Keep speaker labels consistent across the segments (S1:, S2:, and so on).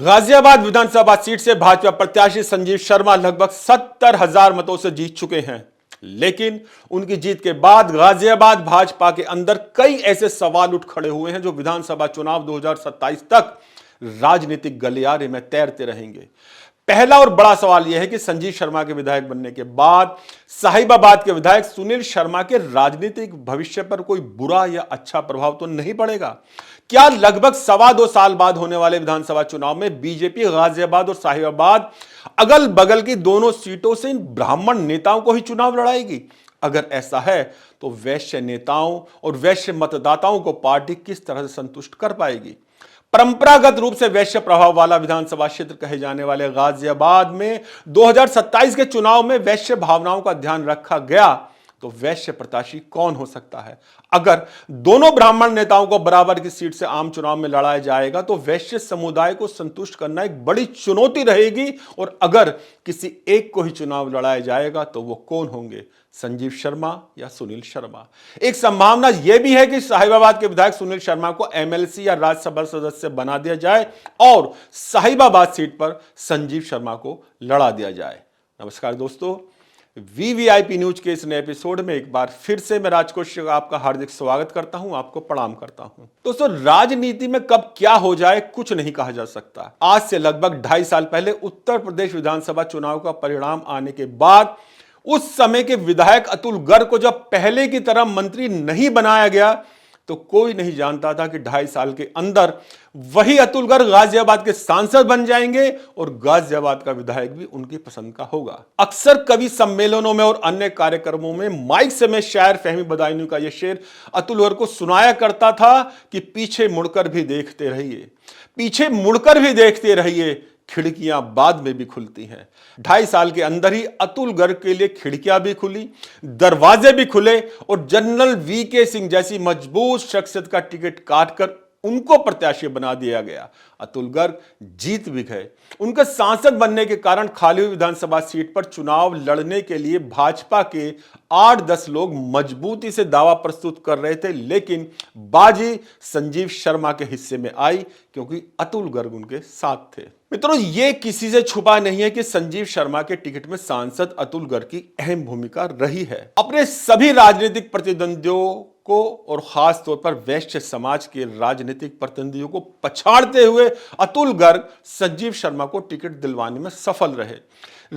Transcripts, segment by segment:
S1: गाजियाबाद विधानसभा seat से भाजपा प्रत्याशी संजीव शर्मा लगभग 70,000 मतों से जीत चुके हैं। लेकिन उनकी जीत के बाद गाजियाबाद भाजपा के अंदर कई ऐसे सवाल उठ खड़े हुए हैं जो विधानसभा चुनाव 2027 तक राजनीतिक गलियारे में तैरते रहेंगे। पहला और बड़ा सवाल यह है कि संजीव शर्मा के विधायक बनने के बाद साहिबाबाद के विधायक सुनील शर्मा के राजनीतिक भविष्य पर कोई बुरा या अच्छा प्रभाव तो नहीं पड़ेगा। क्या लगभग 2.25 साल बाद होने वाले विधानसभा चुनाव में बीजेपी गाजियाबाद और साहिबाबाद अगल बगल की दोनों सीटों से इन ब्राह्मण नेताओं को ही चुनाव लड़ाएगी? अगर ऐसा है तो वैश्य नेताओं और वैश्य मतदाताओं को पार्टी किस तरह से संतुष्ट कर पाएगी? परंपरागत रूप से वैश्य प्रभाव वाला विधानसभा क्षेत्र कहे जाने वाले गाजियाबाद में 2027 के चुनाव में वैश्य भावनाओं का ध्यान रखा गया तो वैश्य प्रत्याशी कौन हो सकता है? अगर दोनों ब्राह्मण नेताओं को बराबर की सीट से आम चुनाव में लड़ाया जाएगा तो वैश्य समुदाय को संतुष्ट करना एक बड़ी चुनौती रहेगी। और अगर किसी एक को ही चुनाव लड़ाया जाएगा तो वो कौन होंगे, संजीव शर्मा या सुनील शर्मा? एक संभावना यह भी है कि साहिबाबाद के विधायक सुनील शर्मा को एमएलसी या राज्यसभा सदस्य बना दिया जाए और साहिबाबाद सीट पर संजीव शर्मा को लड़ा दिया जाए। नमस्कार दोस्तों, वीवीआईपी न्यूज के इस नए एपिसोड में एक बार फिर से मैं राजकोष आपका हार्दिक स्वागत करता हूं, आपको प्रणाम करता हूं। दोस्तों, राजनीति में कब क्या हो जाए कुछ नहीं कहा जा सकता। आज से लगभग 2.5 साल पहले उत्तर प्रदेश विधानसभा चुनाव का परिणाम आने के बाद उस समय के विधायक अतुल गर्ग को जब पहले की तरह मंत्री नहीं बनाया गया तो कोई नहीं जानता था कि 2.5 साल के अंदर वही अतुल गर्ग गाजियाबाद के सांसद बन जाएंगे और गाजियाबाद का विधायक भी उनकी पसंद का होगा। अक्सर कवि सम्मेलनों में और अन्य कार्यक्रमों में माइक से मैं शायर फहमी बदायूं का यह शेर अतुल गर्ग को सुनाया करता था कि पीछे मुड़कर भी देखते रहिए, पीछे मुड़कर भी देखते रहिए, खिड़कियां बाद में भी खुलती हैं। 2.5 साल के अंदर ही अतुल गर्ग के लिए खिड़कियां भी खुली, दरवाजे भी खुले और जनरल वीके सिंह जैसी मजबूत शख्सियत का टिकट काटकर उनको प्रत्याशी बना दिया गया। अतुल गर्ग जीत भी गए। उनके सांसद बनने के कारण खाली हुई विधानसभा सीट पर चुनाव लड़ने के लिए भाजपा के 8-10 लोग मजबूती से दावा प्रस्तुत कर रहे थे, लेकिन बाजी संजीव शर्मा के हिस्से में आई क्योंकि अतुल गर्ग उनके साथ थे। मित्रों, यह किसी से छुपा नहीं है कि संजीव शर्मा के टिकट में सांसद अतुल गर्ग की अहम भूमिका रही है। अपने सभी राजनीतिक प्रतिद्वंदियों को और खास तौर पर वैश्य समाज के राजनीतिक प्रतिनिधियों को पछाड़ते हुए अतुल गर्ग संजीव शर्मा को टिकट दिलवाने में सफल रहे।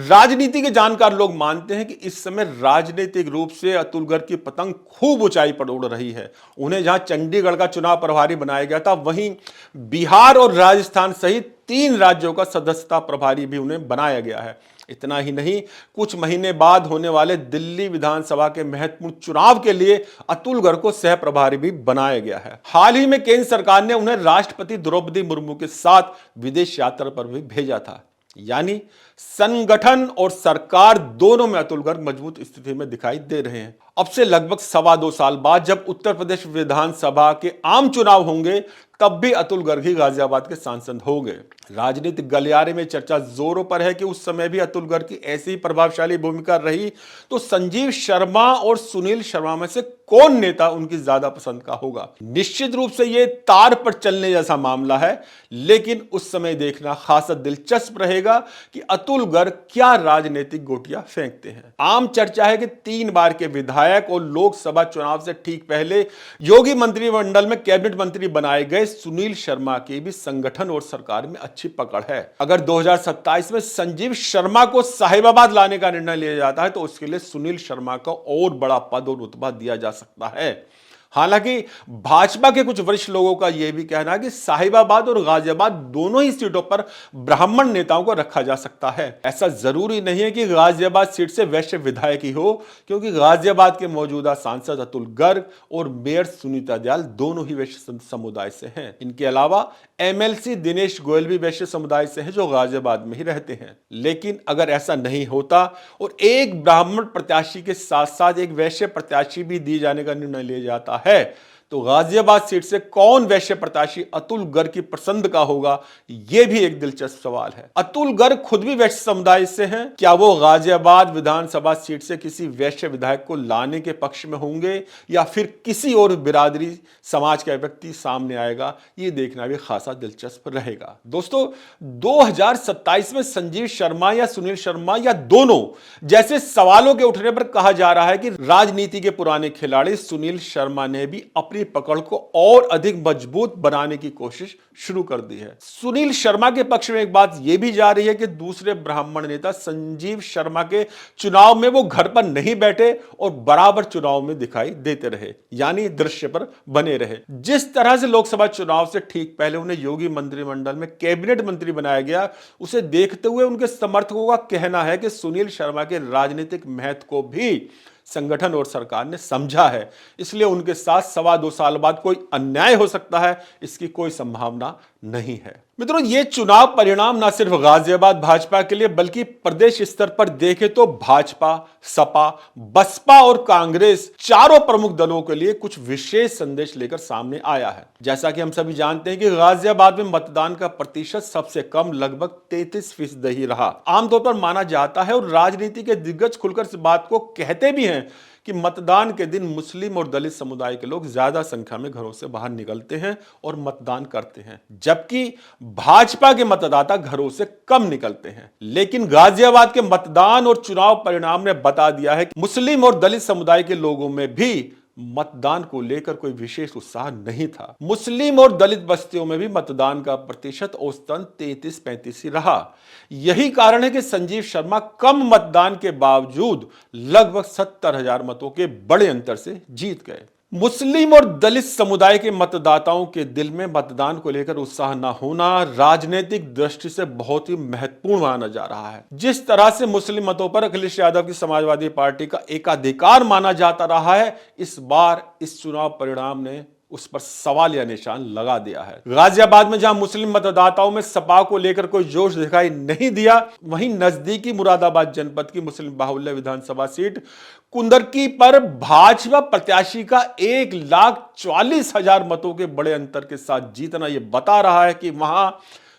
S1: राजनीति के जानकार लोग मानते हैं कि इस समय राजनीतिक रूप से अतुल गर्ग की पतंग खूब ऊंचाई पर उड़ रही है। उन्हें जहां चंडीगढ़ का चुनाव प्रभारी बनाया गया था, वहीं बिहार और राजस्थान सहित 3 राज्यों का सदस्यता प्रभारी भी उन्हें बनाया गया है। इतना ही नहीं, कुछ महीने बाद होने वाले दिल्ली विधानसभा के महत्वपूर्ण चुनाव के लिए अतुल गर्ग को सह प्रभारी भी बनाया गया है। हाल ही में केंद्र सरकार ने उन्हें राष्ट्रपति द्रौपदी मुर्मू के साथ विदेश यात्रा पर भी भेजा था। यानी संगठन और सरकार दोनों में अतुल गर्ग मजबूत स्थिति में दिखाई दे रहे हैं। अब से लगभग 2.25 साल बाद जब उत्तर प्रदेश विधानसभा के आम चुनाव होंगे तब भी अतुल गर्ग ही गाजियाबाद के सांसद होंगे। राजनीतिक गलियारे में चर्चा जोरों पर है कि उस समय भी अतुल गर्ग की ऐसी ही प्रभावशाली भूमिका रही तो संजीव शर्मा और सुनील शर्मा में से कौन नेता उनकी ज्यादा पसंद का होगा? निश्चित रूप से यह तार पर चलने जैसा मामला है, लेकिन उस समय देखना खासा दिलचस्प रहेगा कि अतुल गर्ग क्या राजनीतिक गोटियां फेंकते हैं। आम चर्चा है कि 3 बार के विधायक और लोकसभा चुनाव से ठीक पहले योगी मंत्रिमंडल में कैबिनेट मंत्री बनाए गए सुनील शर्मा की भी संगठन और सरकार में अच्छी पकड़ है। अगर 2027 में संजीव शर्मा को साहिबाबाद लाने का निर्णय लिया जाता है तो उसके लिए सुनील शर्मा को और बड़ा पद और रुतबा दिया जा सकता है। हालांकि भाजपा के कुछ वरिष्ठ लोगों का यह भी कहना है कि साहिबाबाद और गाजियाबाद दोनों ही सीटों पर ब्राह्मण नेताओं को रखा जा सकता है। ऐसा जरूरी नहीं है कि गाजियाबाद सीट से वैश्य विधायक ही हो, क्योंकि गाजियाबाद के मौजूदा सांसद अतुल गर्ग और मेयर सुनीता दयाल दोनों ही वैश्य समुदाय से हैं। इनके अलावा एमएलसी दिनेश गोयल भी वैश्य समुदाय से हैं जो गाजियाबाद में ही रहते हैं। लेकिन अगर ऐसा नहीं होता और एक ब्राह्मण प्रत्याशी के साथ साथ एक वैश्य प्रत्याशी भी दिए जाने का निर्णय लिया जाता है तो गाजियाबाद सीट से कौन वैश्य प्रत्याशी अतुल गर्ग की पसंद का होगा, यह भी एक दिलचस्प सवाल है। अतुल गर्ग खुद भी वैश्य समुदाय से हैं। क्या वो गाजियाबाद विधानसभा सीट से किसी वैश्य विधायक को लाने के पक्ष में होंगे या फिर किसी और बिरादरी समाज का व्यक्ति सामने आएगा, ये देखना भी खासा दिलचस्प रहेगा। दोस्तों, 2027 में संजीव शर्मा या सुनील शर्मा या दोनों जैसे सवालों के उठने पर कहा जा रहा है कि राजनीति के पुराने खिलाड़ी सुनील शर्मा ने भी अपनी पकड़ को और अधिक मजबूत बनाने की कोशिश शुरू कर दी है। सुनील शर्मा के पक्ष में एक बात यह भी जा रही है कि दूसरे ब्राह्मण नेता संजीव शर्मा के चुनाव में वो घर पर नहीं बैठे और बराबर चुनाव में दिखाई देते रहे, यानी दृश्य पर बने रहे। जिस तरह से लोकसभा चुनाव से ठीक पहले उन्हें योगी मंत्रिमंडल में कैबिनेट मंत्री बनाया गया, उसे देखते हुए उनके समर्थकों का कहना है कि सुनील शर्मा के राजनीतिक महत्व को भी संगठन और सरकार ने समझा है, इसलिए उनके साथ 2.25 साल बाद कोई अन्याय हो सकता है, इसकी कोई संभावना नहीं है। मित्रों, ये चुनाव परिणाम न सिर्फ गाजियाबाद भाजपा के लिए बल्कि प्रदेश स्तर पर देखें तो भाजपा, सपा, बसपा और कांग्रेस चारों प्रमुख दलों के लिए कुछ विशेष संदेश लेकर सामने आया है। जैसा कि हम सभी जानते हैं कि गाजियाबाद में मतदान का प्रतिशत सबसे कम लगभग 33% ही रहा। आमतौर पर माना जाता है और राजनीति के दिग्गज खुलकर इस बात को कहते भी हैं कि मतदान के दिन मुस्लिम और दलित समुदाय के लोग ज्यादा संख्या में घरों से बाहर निकलते हैं और मतदान करते हैं, जबकि भाजपा के मतदाता घरों से कम निकलते हैं। लेकिन गाजियाबाद के मतदान और चुनाव परिणाम ने बता दिया है कि मुस्लिम और दलित समुदाय के लोगों में भी मतदान को लेकर कोई विशेष उत्साह नहीं था। मुस्लिम और दलित बस्तियों में भी मतदान का प्रतिशत औसतन 33-35 ही रहा। यही कारण है कि संजीव शर्मा कम मतदान के बावजूद लगभग 70,000 मतों के बड़े अंतर से जीत गए। मुस्लिम और दलित समुदाय के मतदाताओं के दिल में मतदान को लेकर उत्साह न होना राजनीतिक दृष्टि से बहुत ही महत्वपूर्ण माना जा रहा है। जिस तरह से मुस्लिम मतों पर अखिलेश यादव की समाजवादी पार्टी का एकाधिकार माना जाता रहा है, इस बार इस चुनाव परिणाम ने उस पर सवाल या निशान लगा दिया है। गाजियाबाद में जहां मुस्लिम मतदाताओं में सपा को लेकर कोई जोश दिखाई नहीं दिया, वहीं नजदीकी मुरादाबाद जनपद की मुस्लिम बाहुल्य विधानसभा सीट कुंदरकी पर भाजपा प्रत्याशी का 1,40,000 मतों के बड़े अंतर के साथ जीतना यह बता रहा है कि वहां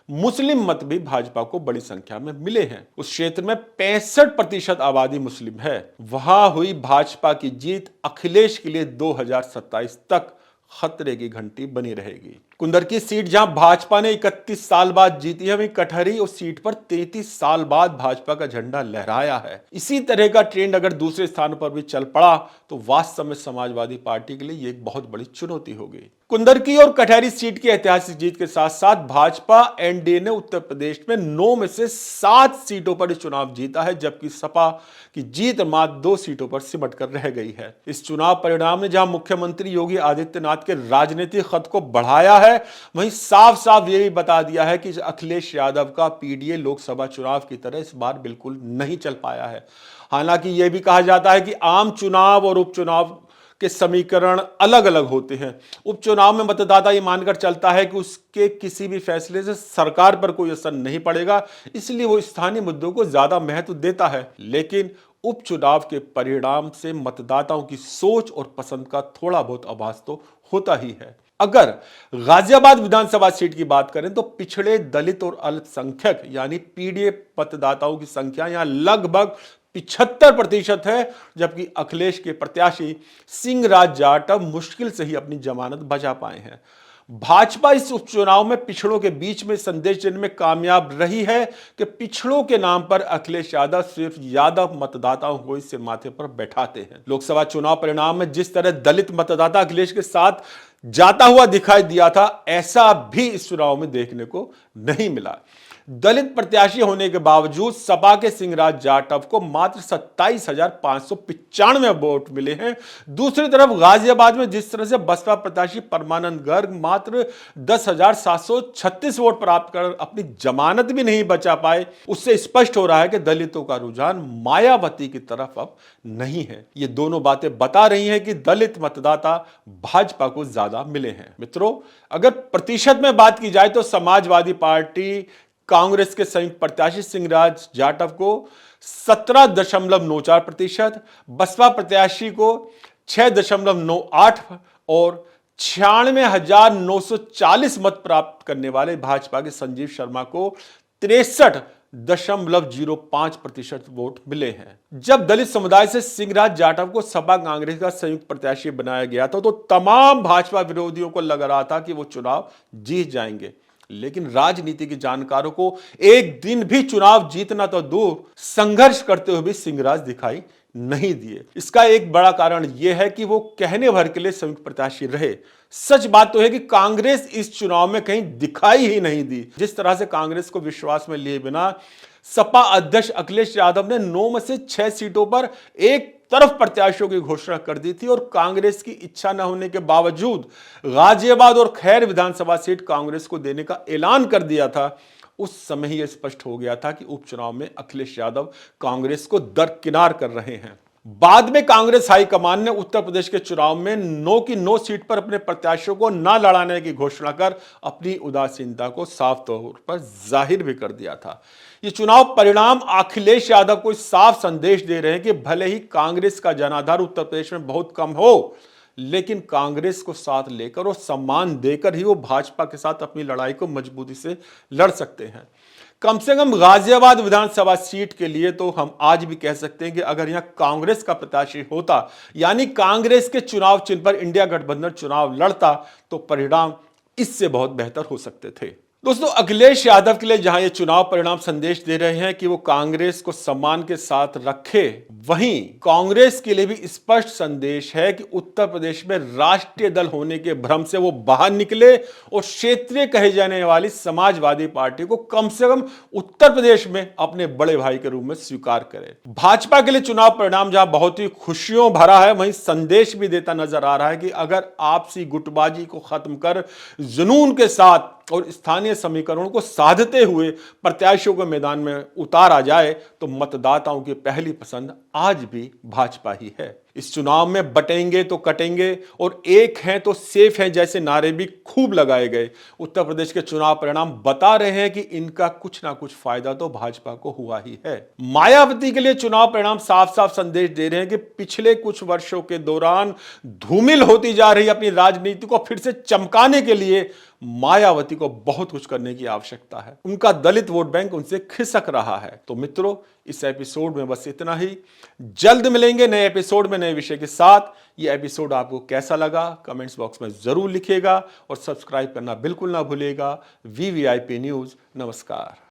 S1: मुस्लिम मत भी भाजपा को बड़ी संख्या में मिले हैं। उस क्षेत्र में 65% आबादी मुस्लिम है। वहां हुई भाजपा की जीत अखिलेश के लिए 2027 तक खतरे की घंटी बनी रहेगी। कुंदरकी सीट जहां भाजपा ने 31 साल बाद जीती है, वहीं कटहरी उस सीट पर 33 साल बाद भाजपा का झंडा लहराया है। इसी तरह का ट्रेंड अगर दूसरे स्थानों पर भी चल पड़ा तो वास्तव में समाजवादी पार्टी के लिए यह एक बहुत बड़ी चुनौती होगी। कुंदरकी और कटहरी सीट की ऐतिहासिक जीत के साथ साथ भाजपा एनडीए ने उत्तर प्रदेश में 9 में से 7 सीटों पर चुनाव जीता है, जबकि सपा की जीत मात्र 2 सीटों पर सिमट कर रह गई है। इस चुनाव परिणाम ने जहां मुख्यमंत्री योगी आदित्यनाथ के राजनीतिक खत को बढ़ाया है, वहीं साफ साफ ये भी बता दिया है कि अखिलेश यादव का पीडीए लोकसभा चुनाव की तरह इस बार बिल्कुल नहीं चल पाया है। हालांकि यह भी कहा जाता है कि आम चुनाव और उपचुनाव के समीकरण अलग अलग होते हैं। उपचुनाव में मतदाता ये मानकर चलता है कि उसके किसी भी फैसले से सरकार पर कोई असर नहीं पड़ेगा, इसलिए वो स्थानीय मुद्दों को ज्यादा महत्व देता है। लेकिन उपचुनाव के परिणाम से मतदाताओं की सोच और पसंद का थोड़ा बहुत आभास तो होता ही है। अगर गाजियाबाद विधानसभा सीट की बात करें तो पिछड़े, दलित और अल्पसंख्यक यानी पीडीए मतदाताओं की संख्या यहां लगभग 75% है, जबकि अखिलेश के प्रत्याशी सिंहराज जाटव मुश्किल से ही अपनी जमानत बचा पाए हैं। भाजपा इस उपचुनाव में पिछड़ों के बीच में संदेश देने में कामयाब रही है कि पिछड़ों के नाम पर अखिलेश यादव सिर्फ यादव मतदाताओं को इससे माथे पर बैठाते हैं। लोकसभा चुनाव परिणाम में जिस तरह दलित मतदाता अखिलेश के साथ जाता हुआ दिखाई दिया था, ऐसा भी इस चुनाव में देखने को नहीं मिला। दलित प्रत्याशी होने के बावजूद सपा के सिंहराज जाटव को मात्र 27,595 वोट मिले हैं। दूसरी तरफ गाजियाबाद में जिस तरह से बसपा प्रत्याशी परमानंद गर्ग मात्र 10,736 वोट प्राप्त कर अपनी जमानत भी नहीं बचा पाए, उससे स्पष्ट हो रहा है कि दलितों का रुझान मायावती की तरफ अब नहीं है। ये दोनों बातें बता रही हैं कि दलित मतदाता भाजपा को ज्यादा मिले हैं। मित्रों, अगर प्रतिशत में बात की जाए तो समाजवादी पार्टी कांग्रेस के संयुक्त प्रत्याशी सिंहराज जाटव को 17.94%, बसपा प्रत्याशी को 6.98 और 96,940 मत प्राप्त करने वाले भाजपा के संजीव शर्मा को 63.05% वोट मिले हैं। जब दलित समुदाय से सिंहराज जाटव को सपा कांग्रेस का संयुक्त प्रत्याशी बनाया गया था तो तमाम भाजपा विरोधियों को लग रहा था कि वो चुनाव जीत जाएंगे, लेकिन राजनीति के जानकारों को एक दिन भी चुनाव जीतना तो दूर, संघर्ष करते हुए भी सिंहराज दिखाई नहीं दिए। इसका एक बड़ा कारण यह है कि वो कहने भर के लिए संयुक्त प्रत्याशी रहे। सच बात तो है कि कांग्रेस इस चुनाव में कहीं दिखाई ही नहीं दी। जिस तरह से कांग्रेस को विश्वास में लिए बिना सपा अध्यक्ष अखिलेश यादव ने 9 में से 6 सीटों पर एक तरफ प्रत्याशियों की घोषणा कर दी थी और कांग्रेस की इच्छा न होने के बावजूद गाजियाबाद और खैर विधानसभा सीट कांग्रेस को देने का ऐलान कर दिया था, उस समय ही यह स्पष्ट हो गया था कि उपचुनाव में अखिलेश यादव कांग्रेस को दरकिनार कर रहे हैं। बाद में कांग्रेस हाईकमान ने उत्तर प्रदेश के चुनाव में 9 की 9 सीट पर अपने प्रत्याशियों को न लड़ाने की घोषणा कर अपनी उदासीनता को साफ तौर पर जाहिर भी कर दिया था। ये चुनाव परिणाम अखिलेश यादव को साफ संदेश दे रहे हैं कि भले ही कांग्रेस का जनाधार उत्तर प्रदेश में बहुत कम हो, लेकिन कांग्रेस को साथ लेकर और सम्मान देकर ही वो भाजपा के साथ अपनी लड़ाई को मजबूती से लड़ सकते हैं। कम से कम गाजियाबाद विधानसभा सीट के लिए तो हम आज भी कह सकते हैं कि अगर यहां कांग्रेस का प्रत्याशी होता, यानी कांग्रेस के चुनाव चिन्ह पर इंडिया गठबंधन चुनाव लड़ता, तो परिणाम इससे बहुत बेहतर हो सकते थे। दोस्तों, अखिलेश यादव के लिए जहां ये चुनाव परिणाम संदेश दे रहे हैं कि वो कांग्रेस को सम्मान के साथ रखे, वहीं कांग्रेस के लिए भी स्पष्ट संदेश है कि उत्तर प्रदेश में राष्ट्रीय दल होने के भ्रम से वो बाहर निकले और क्षेत्रीय कहे जाने वाली समाजवादी पार्टी को कम से कम उत्तर प्रदेश में अपने बड़े भाई के रूप में स्वीकार करे। भाजपा के लिए चुनाव परिणाम जहां बहुत ही खुशियों भरा है, वहीं संदेश भी देता नजर आ रहा है कि अगर आपसी गुटबाजी को खत्म कर जुनून के साथ और स्थानीय समीकरणों को साधते हुए प्रत्याशियों को मैदान में उतारा जाए तो मतदाताओं की पहली पसंद आज भी भाजपा ही है। इस चुनाव में बटेंगे तो कटेंगे और एक हैं तो सेफ हैं जैसे नारे भी खूब लगाए गए। उत्तर प्रदेश के चुनाव परिणाम बता रहे हैं कि इनका कुछ ना कुछ फायदा तो भाजपा को हुआ ही है। मायावती के लिए चुनाव परिणाम साफ साफ संदेश दे रहे हैं कि पिछले कुछ वर्षों के दौरान धूमिल होती जा रही अपनी राजनीति को फिर से चमकाने के लिए मायावती को बहुत कुछ करने की आवश्यकता है। उनका दलित वोट बैंक उनसे खिसक रहा है। तो मित्रों, इस एपिसोड में बस इतना ही। जल्द मिलेंगे नए एपिसोड में नए विषय के साथ। ये एपिसोड आपको कैसा लगा कमेंट्स बॉक्स में जरूर लिखिएगा और सब्सक्राइब करना बिल्कुल ना भूलिएगा। VVIP news. नमस्कार।